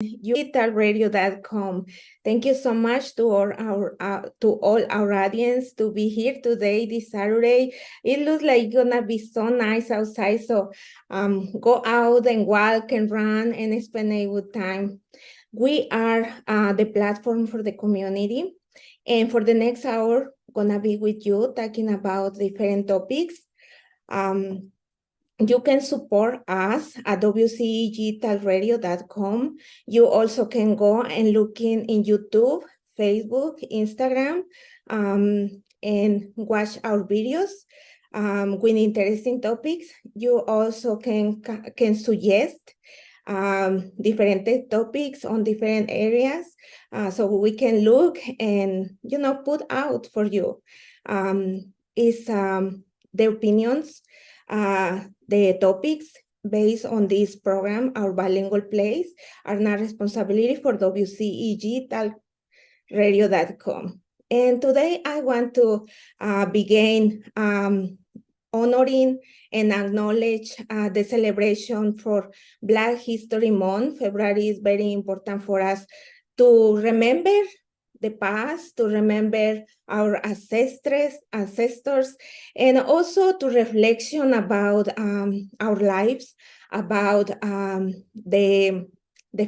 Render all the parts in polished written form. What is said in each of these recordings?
digitalradio.com. Thank you so much to all our audience to be here today, this Saturday. It looks like gonna be so nice outside, so go out and walk and run and spend a good time. We are the platform for the community, and for the next hour, gonna be with you talking about different topics. You can support us at WCEG.radio.com. You also can go and look in YouTube, Facebook, Instagram, and watch our videos with interesting topics. You also can suggest different topics on different areas, so we can look and put out for you. The opinions, the topics based on this program, Our Bilingual Place, are not responsibility for WCEG.radio.com. And today I want to begin honoring and acknowledge the celebration for Black History Month. February is very important for us to remember the past, to remember our ancestors, and also to reflection about our lives, about the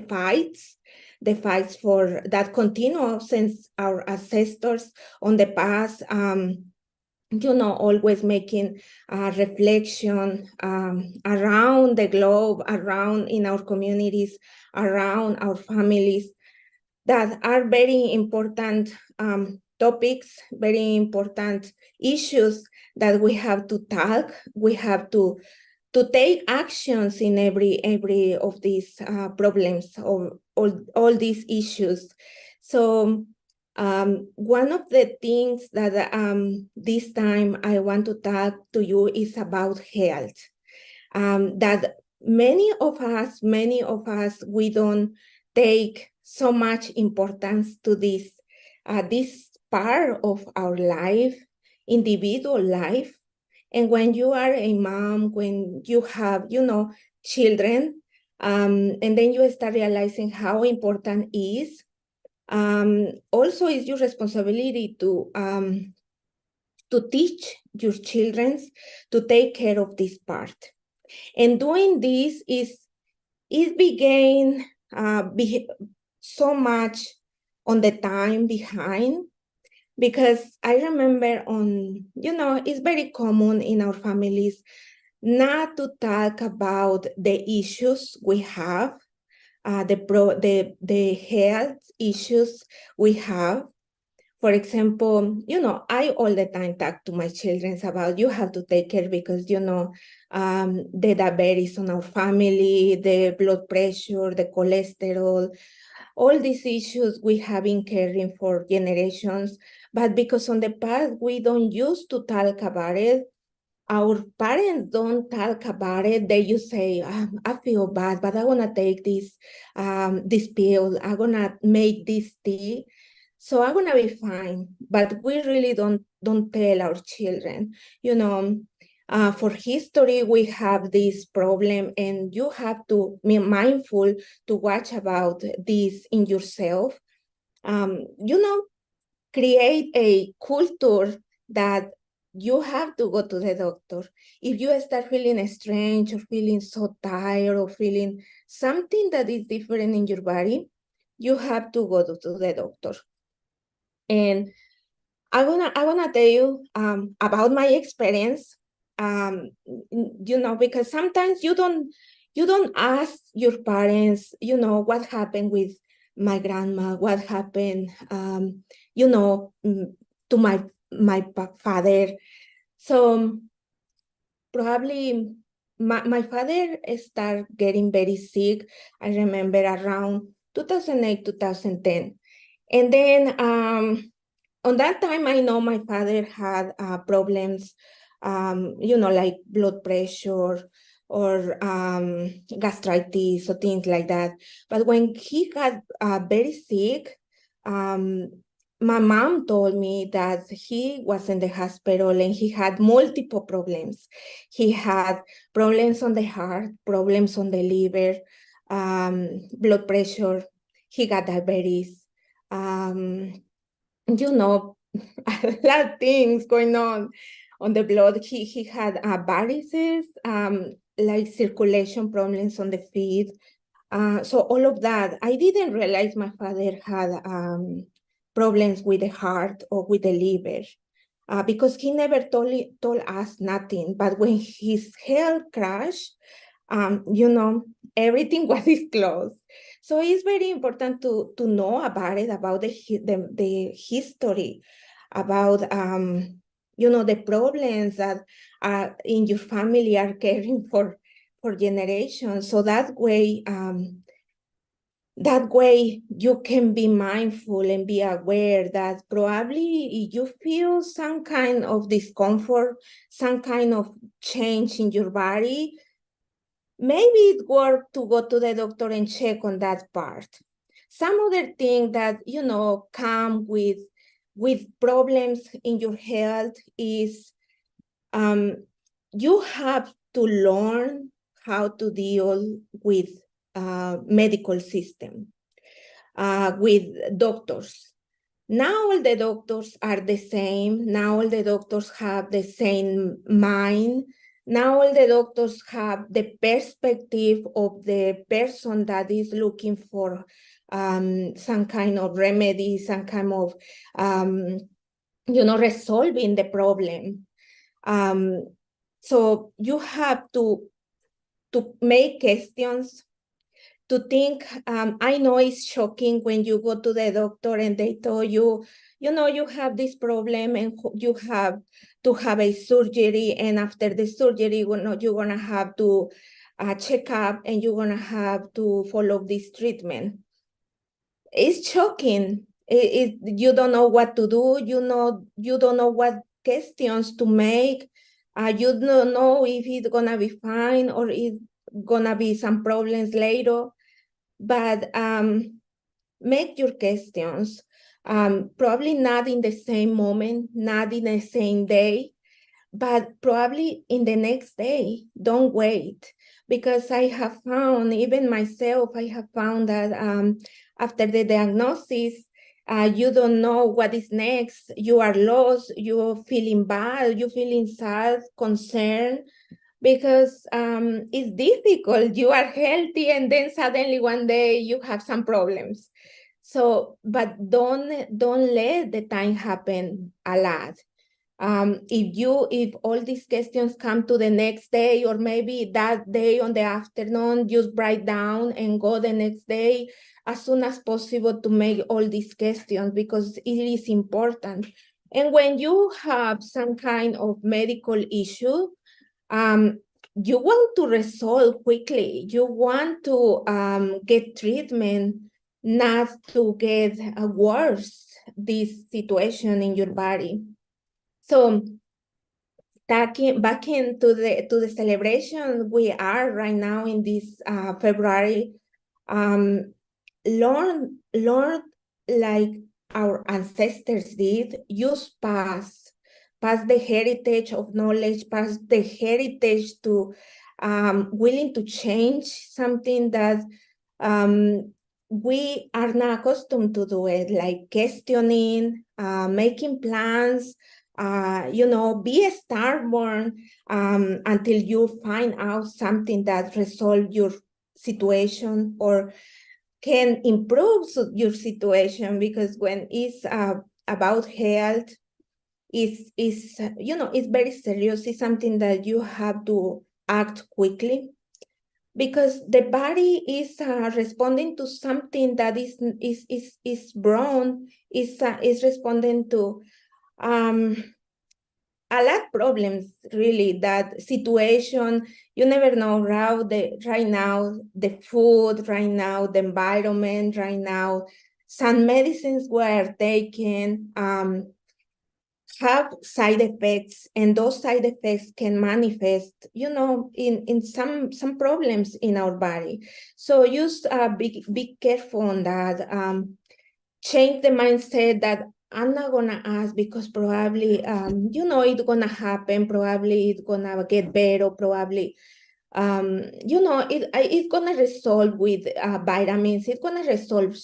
fights for that continue since our ancestors on the past. Always making reflection around the globe, around in our communities, around our families, that are very important topics, very important issues that we have to talk. We have to take actions in every of these problems, or all these issues. So one of the things that this time I want to talk to you is about health. That many of us, we don't take so much importance to this part of our life, individual life. And when you are a mom, when you have, children, and then you start realizing how important it is. Also, it's your responsibility to teach your children to take care of this part. And doing this it began so much on the time behind, because I remember it's very common in our families not to talk about the issues we have, the health issues we have. For example, I all the time talk to my children about you have to take care because, the diabetes on our family, the blood pressure, the cholesterol, all these issues we have been caring for generations. But because on the past, we don't used to talk about it. Our parents don't talk about it. They just say, I feel bad, but I want to take this pill. I'm going to make this tea. So I'm gonna be fine, but we really don't tell our children, for history, we have this problem, and you have to be mindful to watch about this in yourself. Create a culture that you have to go to the doctor. If you start feeling strange or feeling so tired or feeling something that is different in your body, you have to go to the doctor. And I wanna tell you about my experience. Because sometimes you don't ask your parents, what happened with my grandma, what happened, to my father. So probably my father started getting very sick. I remember around 2008, 2010. And then on that time, I know my father had problems, like blood pressure or gastritis or things like that. But when he got very sick, my mom told me that he was in the hospital and he had multiple problems. He had problems on the heart, problems on the liver, blood pressure. He got diabetes. You know, a lot of things going on the blood. He had varices, like circulation problems on the feet. So all of that, I didn't realize my father had problems with the heart or with the liver, because he never told us nothing. But when his health crashed, you know, everything was disclosed. So it's very important to know about it, about the history, about you know, the problems that in your family are caring for generations. So that way you can be mindful and be aware that probably you feel some kind of discomfort, some kind of change in your body. Maybe it's worth to go to the doctor and check on that part. Some other thing that, you know, come with problems in your health is you have to learn how to deal with medical system, with doctors. Now all the doctors are the same. Now all the doctors have the same mind. Now all the doctors have the perspective of the person that is looking for some kind of remedy, some kind of, you know, resolving the problem. So you have to make questions, to think. I know it's shocking when you go to the doctor and they tell you, you know, you have this problem and you have to have a surgery, and after the surgery, you're gonna have to check up and you're gonna have to follow this treatment. It's shocking. You don't know what to do. You don't know what questions to make. You don't know if it's gonna be fine or it's gonna be some problems later. But make your questions, probably not in the same moment, not in the same day, but probably in the next day. Don't wait, because I have found, even myself, I have found that after the diagnosis, you don't know what is next. You are lost, you're feeling bad, you're feeling sad, concerned, because it's difficult. You are healthy and then suddenly one day you have some problems. So, but don't let the time happen a lot. If all these questions come to the next day, or maybe that day on the afternoon, just write down and go the next day as soon as possible to make all these questions, because it is important. And when you have some kind of medical issue, you want to resolve quickly. You want to get treatment, not to get worse this situation in your body. So back into the celebration we are right now in this February, learn like our ancestors did. Use pass the heritage of knowledge, pass the heritage to willing to change something that we are not accustomed to do it, like questioning, making plans, you know, be stubborn until you find out something that resolves your situation or can improve your situation. Because when it's about health, is you know, it's very serious. It's something that you have to act quickly, because the body is responding to something that is wrong, is responding to a lot of problems, really. That situation, you never know how right now the food, right now the environment, right now some medicines were taken have side effects, and those side effects can manifest, you know, in some problems in our body. So just be careful on that. Change the mindset that I'm not gonna ask because probably you know, it's gonna happen, probably it's gonna get better, probably It's gonna resolve with vitamins. It's gonna resolve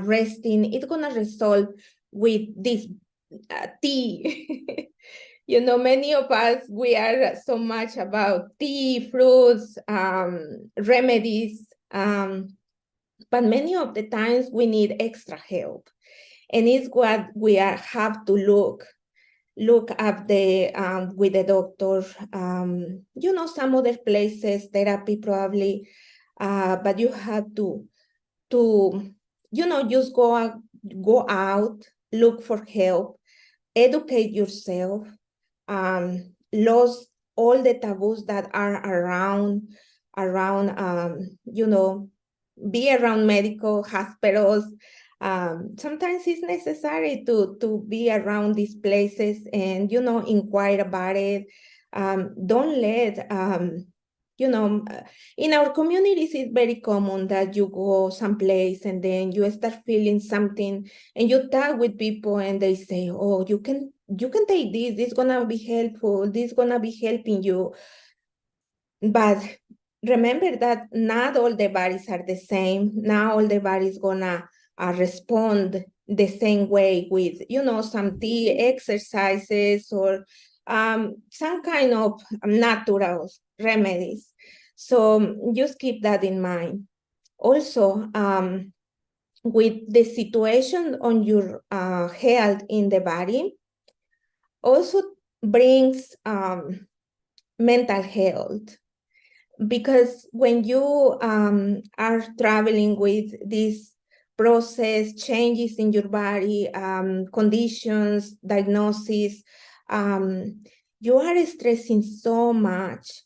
resting. It's gonna resolve with this tea. Many of us, we are so much about tea, fruits, remedies, but many of the times we need extra help. And it's what we have to look up with the doctor. Some other places, therapy probably, but you have to just go out, look for help, educate yourself, lose all the taboos that are around, be around medical hospitals. Sometimes it's necessary to be around these places and, inquire about it. Don't let, in our communities, it's very common that you go someplace and then you start feeling something and you talk with people and they say, oh, you can take this is gonna be helpful, this is gonna be helping you. But remember that not all the bodies are the same. Not all the bodies gonna respond the same way with, some tea exercises or some kind of natural remedies. So just keep that in mind. Also, with the situation on your health in the body, also brings mental health. Because when you are traveling with this process, changes in your body, conditions, diagnosis, you are stressing so much.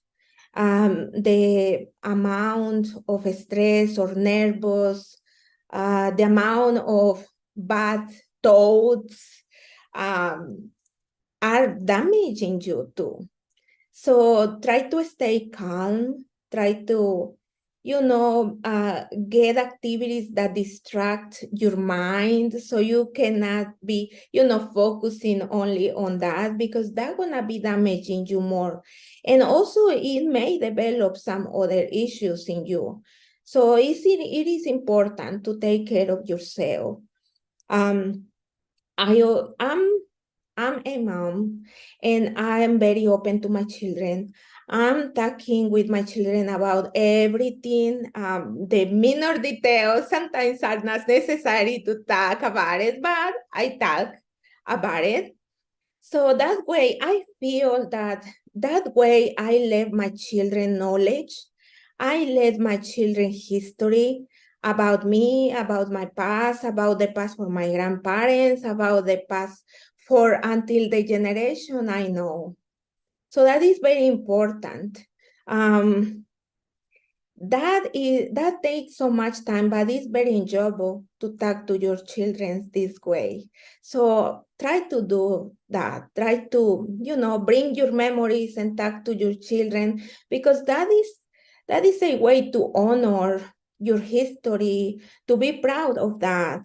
The amount of stress or nervous, the amount of bad thoughts are damaging you too. So try to stay calm, try to, get activities that distract your mind so you cannot be, focusing only on that, because that's gonna be damaging you more. And also it may develop some other issues in you. So it is important to take care of yourself. I'm a mom and I am very open to my children. I'm talking with my children about everything. The minor details sometimes are not necessary to talk about it, but I talk about it. So that way I feel that way I let my children knowledge. I let my children history about me, about my past, about the past for my grandparents, about the past for until the generation I know. So that is very important. That takes so much time, but it's very enjoyable to talk to your children this way. So try to do that. Try to, bring your memories and talk to your children, because that is a way to honor your history, to be proud of that.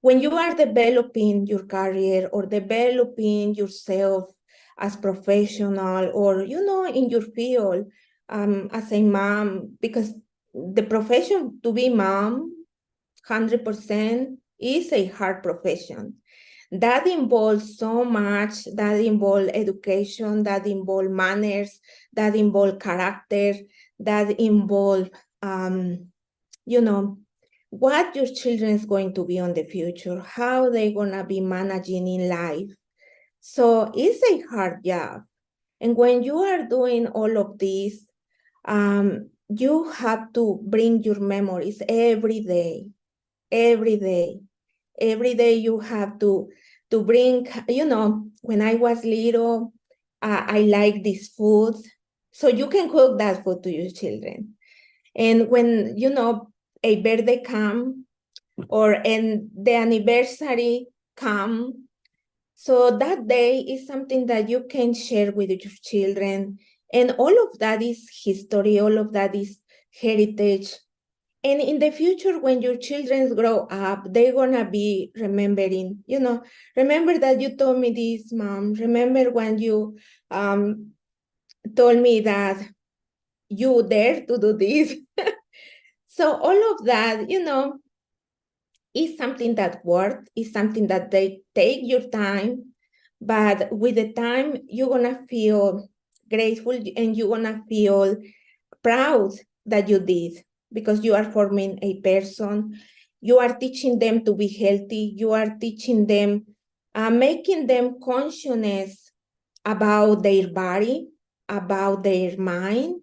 When you are developing your career or developing yourself as professional, or in your field as a mom, because the profession to be mom 100% is a hard profession. That involves so much, that involves education, that involves manners, that involves character, that involves what your children is going to be on the future, how they're gonna be managing in life. So it's a hard job. And when you are doing all of this, you have to bring your memories every day. Every day you have to bring, when I was little, I like this food. So you can cook that food to your children. And when, a birthday come or and the anniversary come, so that day is something that you can share with your children. And all of that is history, all of that is heritage. And in the future, when your children grow up, they're gonna be remembering, remember that you told me this, Mom. Remember when you told me that you dare to do this. So all of that, is something that works, is something that they take your time, but with the time, you're gonna feel grateful and you're gonna feel proud that you did, because you are forming a person. You are teaching them to be healthy. You are teaching them, making them conscious about their body, about their mind,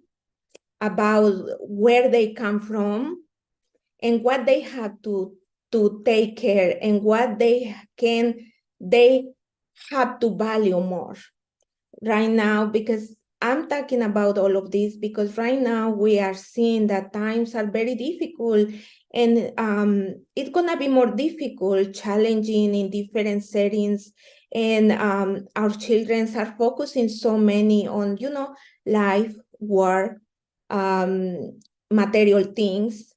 about where they come from, and what they have to take care, and what they have to value more right now. Because I'm talking about all of this because right now we are seeing that times are very difficult, and it's gonna be more difficult, challenging in different settings, and our children are focusing so many on life, work, material things,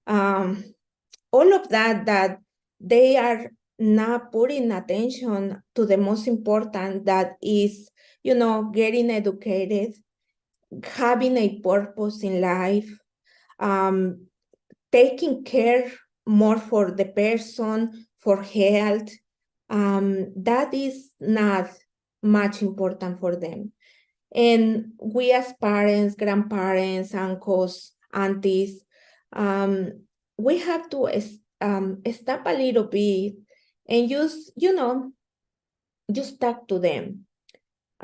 um, all of that they are not putting attention to the most important, that is, getting educated, having a purpose in life, taking care more for the person, for health. That is not much important for them. And we as parents, grandparents, uncles, aunties, we have to stop a little bit and just talk to them.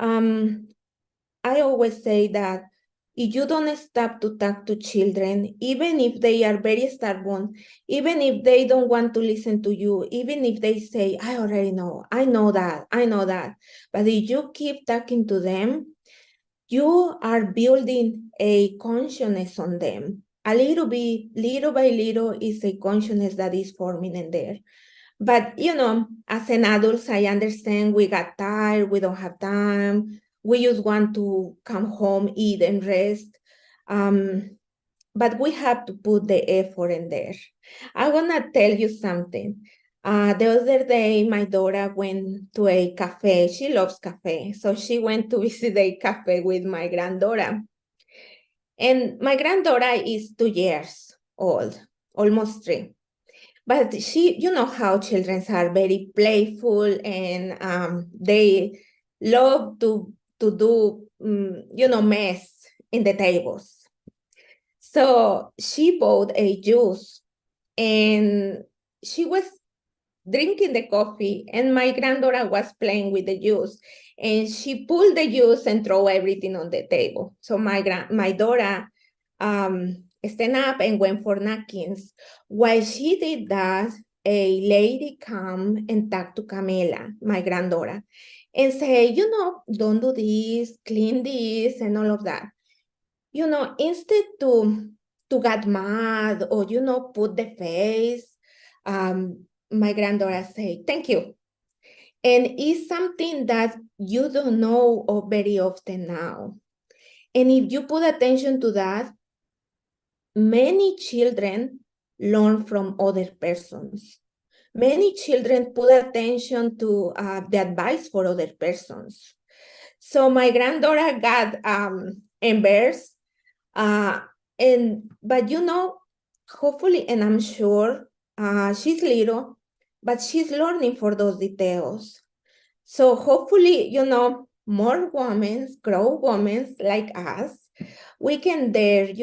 I always say that if you don't stop to talk to children, even if they are very stubborn, even if they don't want to listen to you, even if they say, I already know, I know that. But if you keep talking to them, you are building a consciousness on them. A little bit, little by little, is a consciousness that is forming in there. But, as an adult, I understand we got tired, we don't have time, we just want to come home, eat, and rest. But we have to put the effort in there. I want to tell you something. The other day, my daughter went to a cafe. She loves cafe. So she went to visit a cafe with my granddaughter. And my granddaughter is 2 years old, almost 3. But she, you know how children are very playful, and they love to do, mess in the tables. So she bought a juice, and she was drinking the coffee, and my granddaughter was playing with the juice, and she pulled the juice and throw everything on the table. So my daughter stand up and went for napkins. While she did that, a lady come and talked to Camila, my granddaughter, and say, don't do this, clean this, and all of that. Instead to get mad or, put the face, my granddaughter say, thank you. And it's something that you don't know of very often now. And if you put attention to that, many children learn from other persons. Many children put attention to the advice for other persons. So my granddaughter got embarrassed, but hopefully, and I'm sure she's little, but she's learning for those details. So hopefully, more women, grown women like us, we can dare,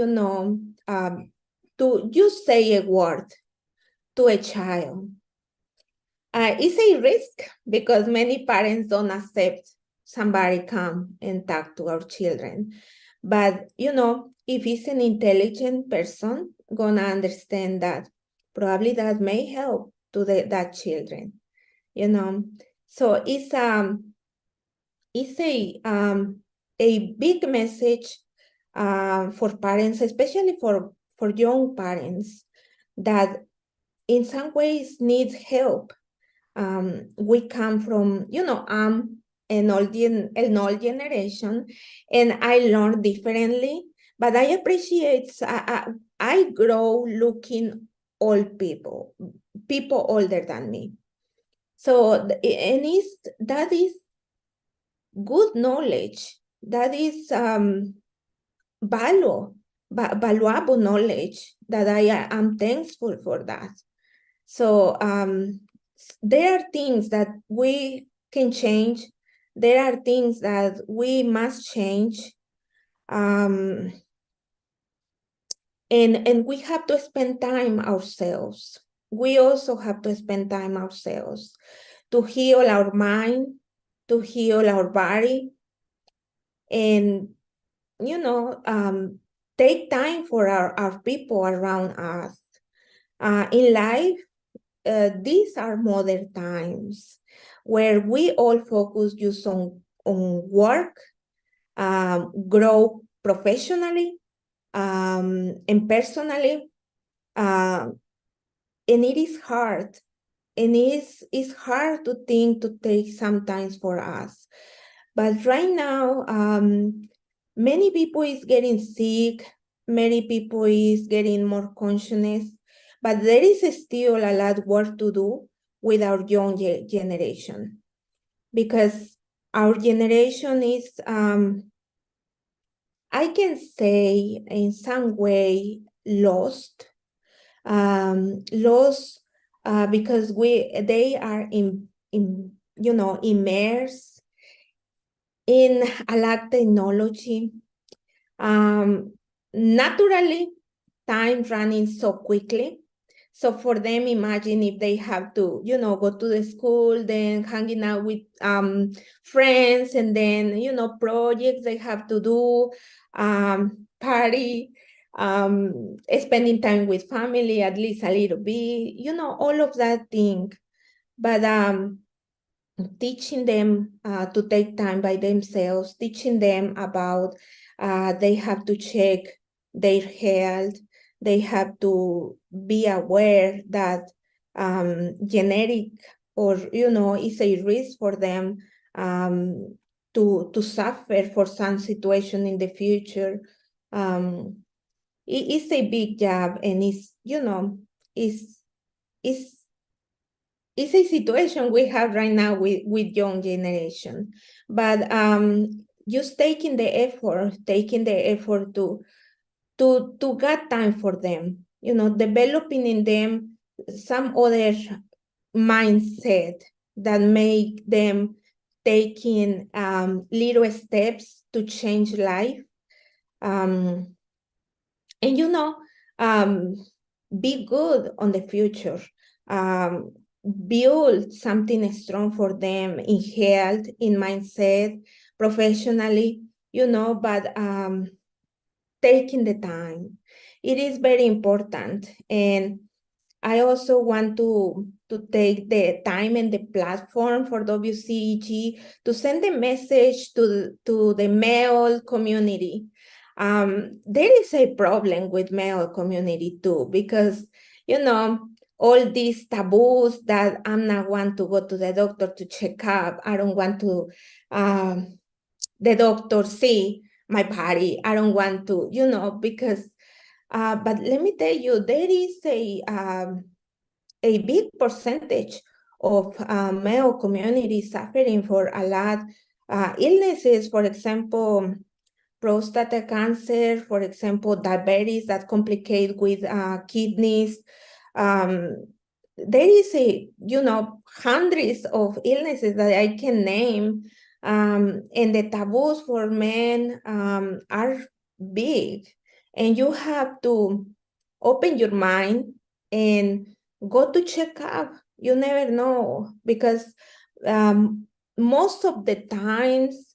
to just say a word to a child. It's a risk because many parents don't accept somebody come and talk to our children. But, if it's an intelligent person, gonna understand that probably that may help to that children, So it's a big message for parents, especially for young parents that in some ways need help. We come from, I'm an old generation, and I learned differently, But I appreciate, I grow looking old people older than me. So, and that is good knowledge. That is valuable knowledge that I am thankful for that. So there are things that we can change. There are things that we must change. And we have to spend time ourselves. We also have to spend time ourselves to heal our mind, to heal our body, and take time for our people around us. In life, these are modern times where we all focus just on work, grow professionally and personally, and it is hard. And it's hard to think to take some time for us. But right now, many people is getting sick, many people is getting more consciousness, but there is still a lot of work to do with our young generation, because our generation is, I can say, in some way lost, because they are immersed in a lot of technology. Naturally, time running so quickly. So for them, imagine if they have to, go to the school, then hanging out with friends, and then, projects they have to do, party, spending time with family, at least a little bit, all of that thing. But teaching them to take time by themselves, teaching them about they have to check their health, they have to be aware that genetic or is a risk for them to suffer for some situation in the future. It's a big job, and it's it's a situation we have right now with young generation. But just taking the effort to get time for them, developing in them some other mindset that make them taking little steps to change life. And be good on the future. Build something strong for them in health, in mindset, professionally, but taking the time. It is very important. And I also want to take the time and the platform for WCEG to send a message to the male community. There is a problem with male community too, because, all these taboos that I'm not want to go to the doctor to check up. I don't want to the doctor see my body. I don't want to, because but let me tell you, there is a big percentage of male community suffering for a lot illnesses. For example, prostate cancer, for example, diabetes that complicate with kidneys. There is hundreds of illnesses that I can name, and the taboos for men are big, and you have to open your mind and go to check up. You never know, because most of the times,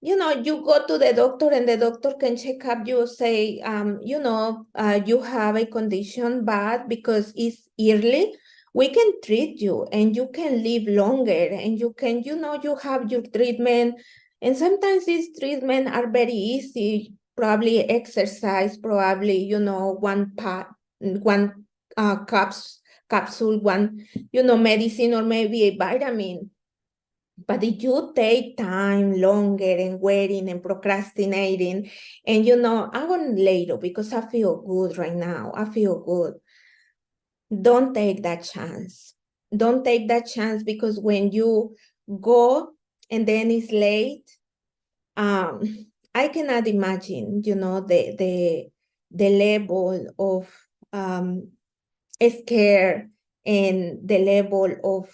you go to the doctor and the doctor can check up you, say, you have a condition, but because it's early, we can treat you and you can live longer, and you can, you have your treatment. And sometimes these treatments are very easy, probably exercise, probably, one capsule, one, medicine, or maybe a vitamin. But if you take time longer and waiting and procrastinating, and I want later because I feel good right now, I feel good. Don't take that chance. Don't take that chance, because when you go and then it's late, I cannot imagine, the level of scare and the level of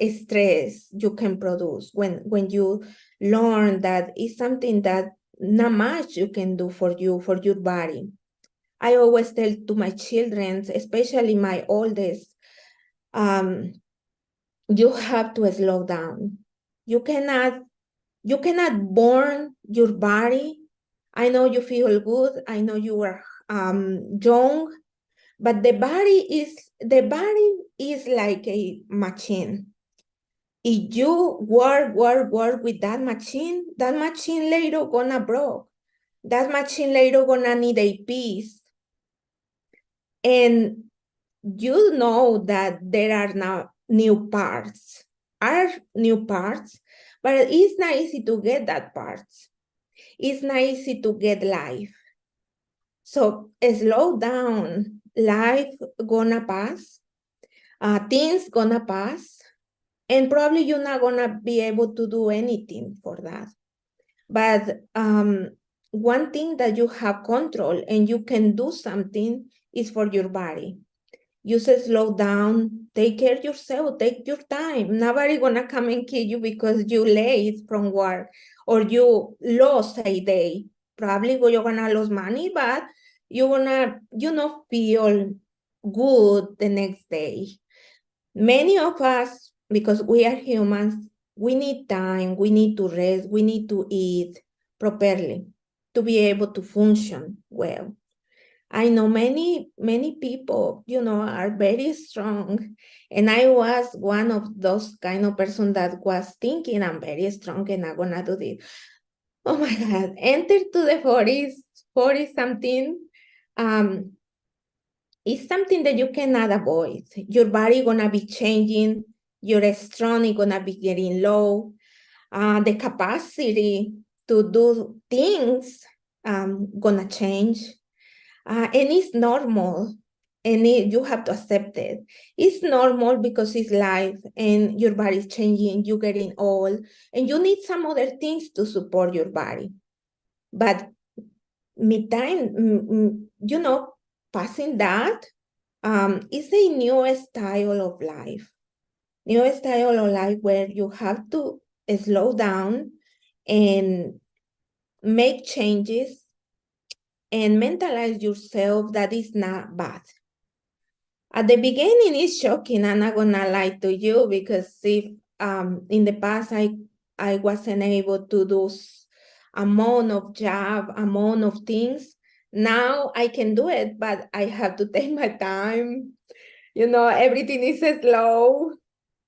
stress you can produce when you learn that it's something that not much you can do for your body. I always tell to my children, especially my oldest, you have to slow down. You cannot burn your body. I know you feel good. I know you are young, but the body is like a machine. If you work with that machine later gonna broke. That machine later gonna need a piece. And you know that there are now new parts, but it's not easy to get that parts. It's not easy to get life. So slow down. Life gonna pass. Things gonna pass. And probably you're not gonna be able to do anything for that. But one thing that you have control and you can do something is for your body. You say slow down, take care of yourself, take your time. Nobody gonna come and kill you because you late from work or you lost a day. Probably you're gonna lose money, but you're gonna, feel good the next day. Many of us, because we are humans, we need time, we need to rest, we need to eat properly to be able to function well. I know many people, are very strong. And I was one of those kind of person that was thinking I'm very strong and I'm gonna do this. Oh my God, enter to the 40 something. It's something that you cannot avoid. Your body gonna be changing, your strength is gonna be getting low. The capacity to do things gonna change. And it's normal, and you have to accept it. It's normal because it's life, and your body is changing, you're getting old, and you need some other things to support your body. But mid time, passing that, it's a new style of life. New style of life where you have to slow down and make changes and mentalize yourself that is not bad. At the beginning, it's shocking. I'm not gonna lie to you, because if in the past I wasn't able to do amount of job, amount of things. Now I can do it, but I have to take my time. Everything is slow.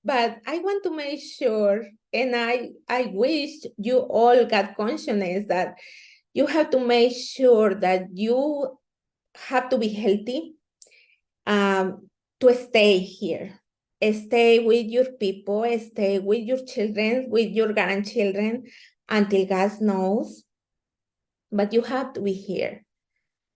But I want to make sure, and I wish you all got consciousness that you have to make sure that you have to be healthy to stay here. Stay with your people, stay with your children, with your grandchildren until God knows. But you have to be here.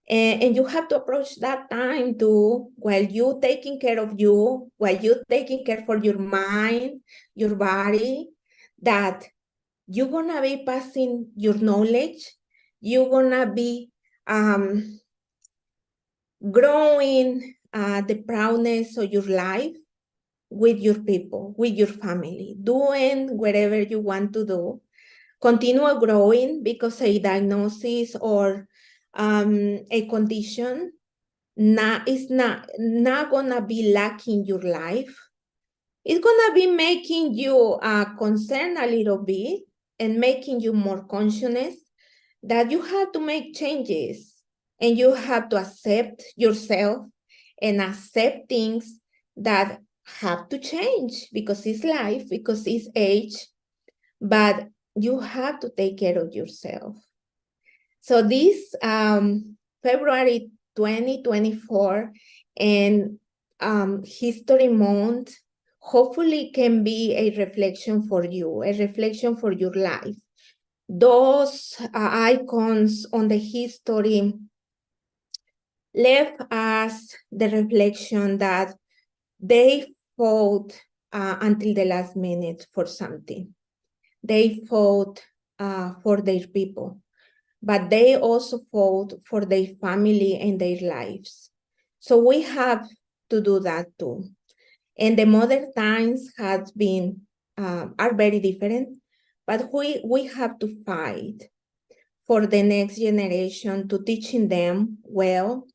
And you have to approach that time too, while you taking care of you, while you taking care for your mind, your body, that you're gonna be passing your knowledge, you're gonna be growing the proudness of your life with your people, with your family, doing whatever you want to do. Continue growing, because a diagnosis or a condition is not gonna be lacking your life. It's gonna be making you concerned a little bit and making you more conscious that you have to make changes and you have to accept yourself and accept things that have to change, because it's life, because it's age, but you have to take care of yourself. So this February 2024 and History Month, hopefully can be a reflection for you, a reflection for your life. Those icons on the history left us the reflection that they fought until the last minute for something. They fought for their people, but they also fought for their family and their lives. So we have to do that too. And the modern times has been are very different, but we have to fight for the next generation to teaching them well,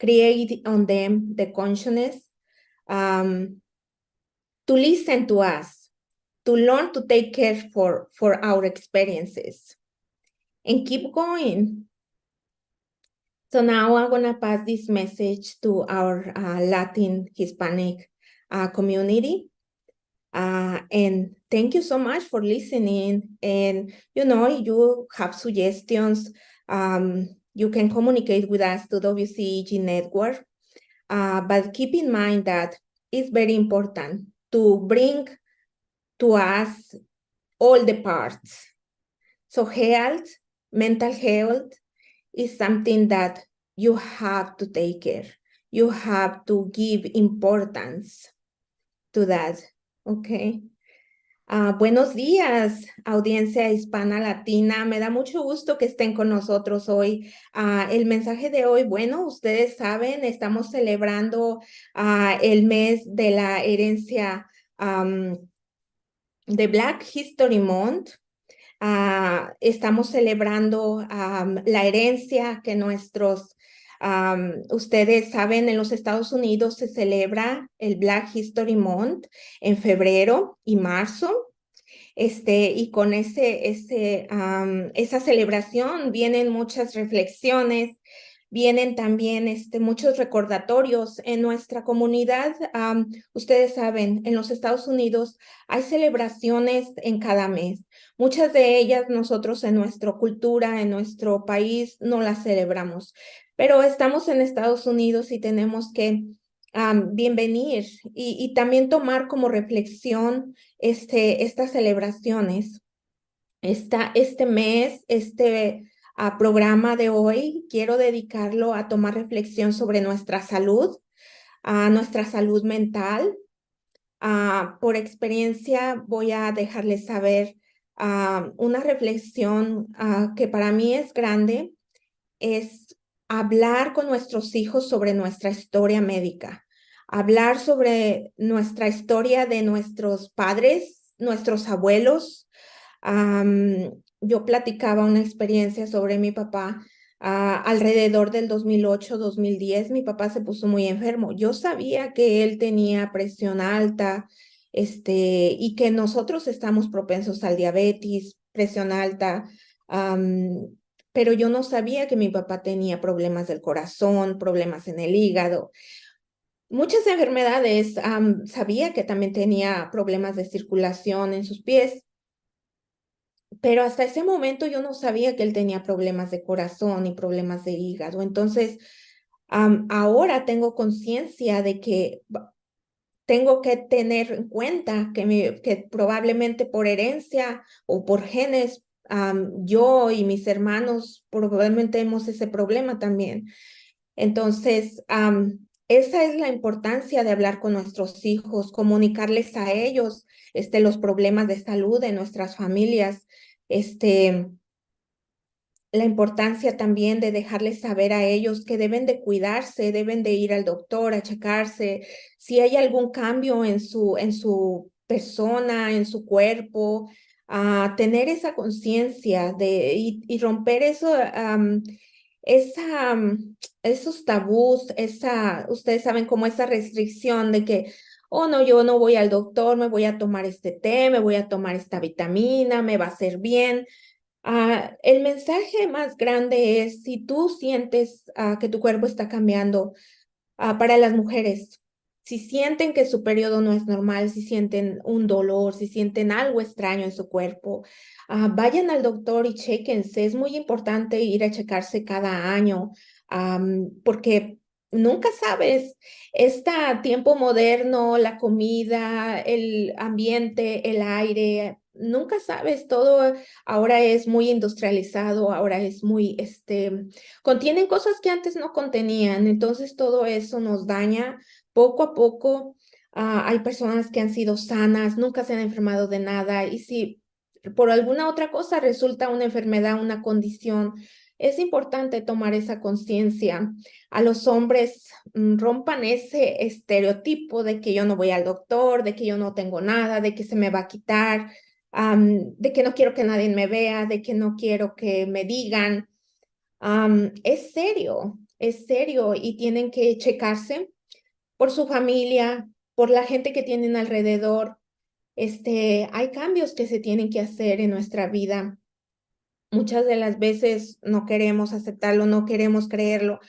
create on them the consciousness, to listen to us, to learn to take care for our experiences, and keep going. So now I'm gonna pass this message to our Latin Hispanic community. And thank you so much for listening. And, you have suggestions, you can communicate with us to WCEG Network. But keep in mind that it's very important to bring to us all the parts. So health, mental health is something that you have to take care. You have to give importance to that, okay? Buenos días, audiencia hispana latina. Me da mucho gusto que estén con nosotros hoy. El mensaje de hoy, bueno, ustedes saben, estamos celebrando el mes de la herencia de Black History Month. Estamos celebrando la herencia que ustedes saben, en los Estados Unidos se celebra el Black History Month en febrero y marzo. Y con esa celebración vienen muchas reflexiones, vienen también muchos recordatorios en nuestra comunidad. Ustedes saben, en los Estados Unidos hay celebraciones en cada mes. Muchas de ellas nosotros en nuestra cultura, en nuestro país, no las celebramos. Pero estamos en Estados Unidos y tenemos que bienvenir y también tomar como reflexión estas celebraciones. Este mes, programa de hoy, quiero dedicarlo a tomar reflexión sobre nuestra salud mental. Por experiencia, voy a dejarles saber una reflexión que para mí es grande, es hablar con nuestros hijos sobre nuestra historia médica, hablar sobre nuestra historia de nuestros padres, nuestros abuelos. Yo platicaba una experiencia sobre mi papá. Alrededor del 2008-2010, mi papá se puso muy enfermo. Yo sabía que él tenía presión alta, y que nosotros estamos propensos al diabetes, presión alta, pero yo no sabía que mi papá tenía problemas del corazón, problemas en el hígado. Muchas enfermedades, sabía que también tenía problemas de circulación en sus pies, pero hasta ese momento yo no sabía que él tenía problemas de corazón y problemas de hígado. Entonces, ahora tengo conciencia de que tengo que tener en cuenta que probablemente por herencia o por genes, yo y mis hermanos probablemente tenemos ese problema también. Entonces, esa es la importancia de hablar con nuestros hijos, comunicarles a ellos los problemas de salud de nuestras familias, la importancia también de dejarles saber a ellos que deben de cuidarse, deben de ir al doctor a checarse, si hay algún cambio en su persona, en su cuerpo, tener esa conciencia y romper esos tabús, ustedes saben, como esa restricción de que, oh no, yo no voy al doctor, me voy a tomar este té, me voy a tomar esta vitamina, me va a hacer bien. El mensaje más grande es, si tú sientes que tu cuerpo está cambiando, para las mujeres, si sienten que su periodo no es normal, si sienten un dolor, si sienten algo extraño en su cuerpo, vayan al doctor y chéquense. Es muy importante ir a checarse cada año, porque nunca sabes, este tiempo moderno, la comida, el ambiente, el aire, nunca sabes, todo ahora es muy industrializado, ahora es muy, contienen cosas que antes no contenían, entonces todo eso nos daña poco a poco. Hay personas que han sido sanas, nunca se han enfermado de nada, y si por alguna otra cosa resulta una enfermedad, una condición, es importante tomar esa conciencia. A los hombres, rompan ese estereotipo de que yo no voy al doctor, de que yo no tengo nada, de que se me va a quitar, de que no quiero que nadie me vea, de que no quiero que me digan. Es serio y tienen que checarse por su familia, por la gente que tienen alrededor. Hay cambios que se tienen que hacer en nuestra vida. Muchas de las veces no queremos aceptarlo, no queremos creerlo,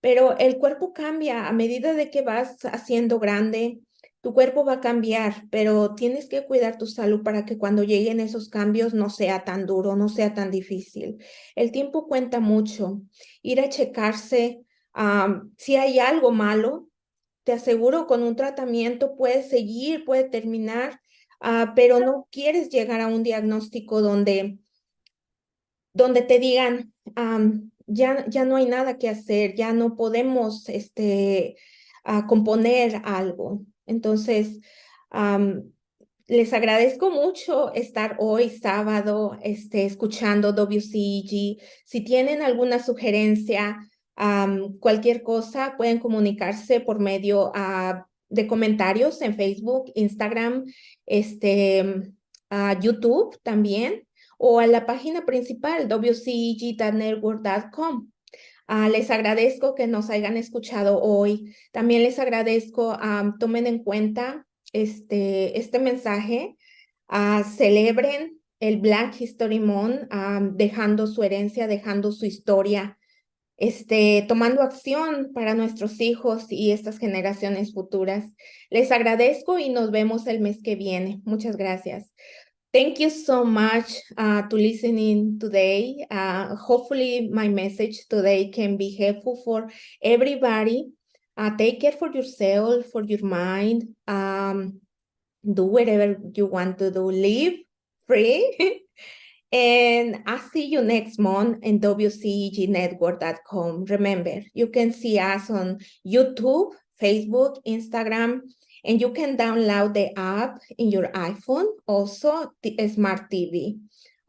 pero el cuerpo cambia a medida de que vas haciendo grande. Tu cuerpo va a cambiar, pero tienes que cuidar tu salud para que cuando lleguen esos cambios no sea tan duro, no sea tan difícil. El tiempo cuenta mucho. Ir a checarse, si hay algo malo, te aseguro con un tratamiento puedes seguir, puede terminar, pero no quieres llegar a un diagnóstico donde te digan, ya no hay nada que hacer, ya no podemos componer algo. Entonces, am, les agradezco mucho estar hoy sábado escuchando WCEG. Si tienen alguna sugerencia, cualquier cosa, pueden comunicarse por medio de comentarios en Facebook, Instagram, YouTube también, o a la página principal WCEG.network.com. Les agradezco que nos hayan escuchado hoy. También les agradezco, tomen en cuenta este mensaje, celebren el Black History Month, dejando su herencia, dejando su historia, tomando acción para nuestros hijos y estas generaciones futuras. Les agradezco y nos vemos el mes que viene. Muchas gracias. Thank you so much to listening today. Hopefully my message today can be helpful for everybody. Take care for yourself, for your mind. Do whatever you want to do. Live free. And I'll see you next month in WCEGnetwork.com. Remember, you can see us on YouTube, Facebook, Instagram, and you can download the app in your iPhone, also the Smart TV.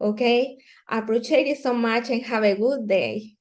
Okay, I appreciate it so much and have a good day.